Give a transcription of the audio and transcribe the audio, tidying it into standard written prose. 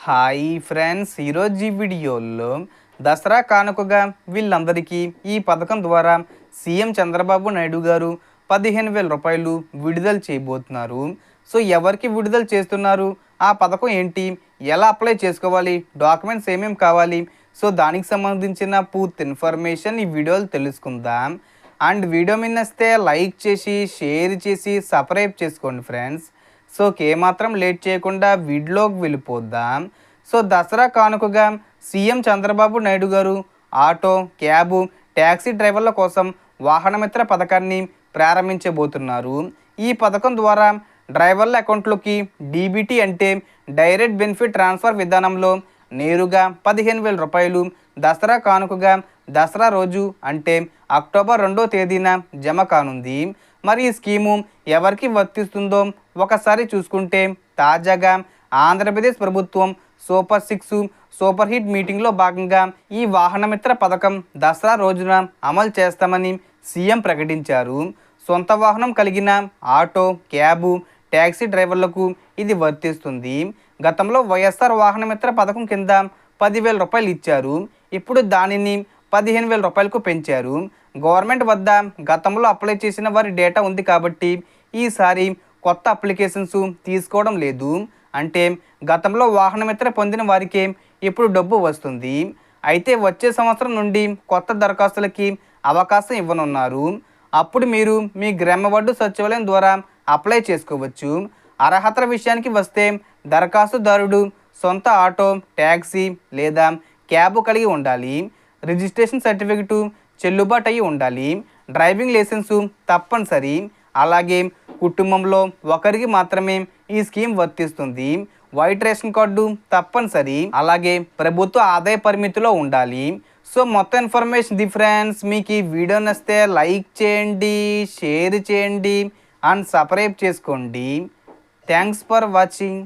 Hi friends, ఈరోజు ఈ వీడియోలో దసరా కానుకగా వీళ్ళందరికీ ఈ పథకం ద్వారా సీఎం చంద్రబాబు నాయుడు గారు 15,000 రూపాయలు విడుదల చేయబోతున్నారు. సో ఎవరికి విడుదల చేస్తున్నారు, ఆ పథకం ఏంటి, ఎలా అప్లై చేసుకోవాలి, డాక్యుమెంట్స్ ఏమేమి కావాలి, సో దానికి సంబంధించిన పూర్తి ఇన్ఫర్మేషన్ ఈ వీడియోలో తెలుసుకుందాం. అండ్ వీడియో మీద నచ్చితే లైక్ చేసి షేర్ చేసి సబ్స్క్రైబ్ చేసుకోండి ఫ్రెండ్స్. సో ఏమాత్రం లేట్ చేయకుండా వీడియోలోకి వెళ్ళిపోద్దాం. సో దసరా కానుకగా సీఎం చంద్రబాబు నాయుడు గారు ఆటో, క్యాబు, ట్యాక్సీ డ్రైవర్ల కోసం వాహనమిత్ర పథకాన్ని ప్రారంభించబోతున్నారు. ఈ పథకం ద్వారా డ్రైవర్ల అకౌంట్లోకి డీబీటీ అంటే డైరెక్ట్ బెనిఫిట్ ట్రాన్స్ఫర్ విధానంలో నేరుగా 15,000 రూపాయలు దసరా కానుకగా దసరా రోజు అంటే అక్టోబర్ 2వ తేదీన జమ కానుంది. మరి ఈ స్కీము ఎవరికి వర్తిస్తుందో ఒకసారి చూసుకుంటే, తాజాగా ఆంధ్రప్రదేశ్ ప్రభుత్వం సూపర్ 6 సూపర్ హిట్ మీటింగ్లో భాగంగా ఈ వాహనమిత్ర పథకం దసరా రోజున అమలు చేస్తామని సీఎం ప్రకటించారు. సొంత వాహనం కలిగిన ఆటో, క్యాబు, ట్యాక్సీ డ్రైవర్లకు ఇది వర్తిస్తుంది. గతంలో వైఎస్ఆర్ వాహనమిత్ర పథకం కింద 10,000 రూపాయలు ఇచ్చారు. ఇప్పుడు దానిని 15,000 రూపాయలకు పెంచారు. గవర్నమెంట్ వద్ద గతంలో అప్లై చేసిన వారి డేటా ఉంది కాబట్టి ఈసారి కొత్త అప్లికేషన్స్ తీసుకోవడం లేదు. అంటే గతంలో వాహనమిత్ర పొందిన వారికే ఇప్పుడు డబ్బు వస్తుంది. అయితే వచ్చే సంవత్సరం నుండి కొత్త దరఖాస్తులకి అవకాశం ఇవ్వనున్నారు. అప్పుడు మీరు మీ గ్రామ వార్డు సచివాలయం ద్వారా అప్లై చేసుకోవచ్చు. అర్హతల విషయానికి వస్తే దరఖాస్తుదారుడు సొంత ఆటో, ట్యాక్సీ లేదా క్యాబ్ కలిగి ఉండాలి. రిజిస్ట్రేషన్ సర్టిఫికెటు చెల్లుబాటు అయి ఉండాలి. డ్రైవింగ్ లైసెన్సు తప్పనిసరి. అలాగే కుటుంబంలో ఒకరికి మాత్రమే ఈ స్కీమ్ వర్తిస్తుంది. వైట్ రేషన్ కార్డు తప్పనిసరి. అలాగే ప్రభుత్వ ఆదాయ పరిమితిలో ఉండాలి. సో మొత్తం ఇన్ఫర్మేషన్ ఫ్రెండ్స్. మీకు ఈ వీడియో నచ్చితే లైక్ చేయండి, షేర్ చేయండి అండ్ సబ్స్క్రైబ్ చేసుకోండి. Thanks for watching.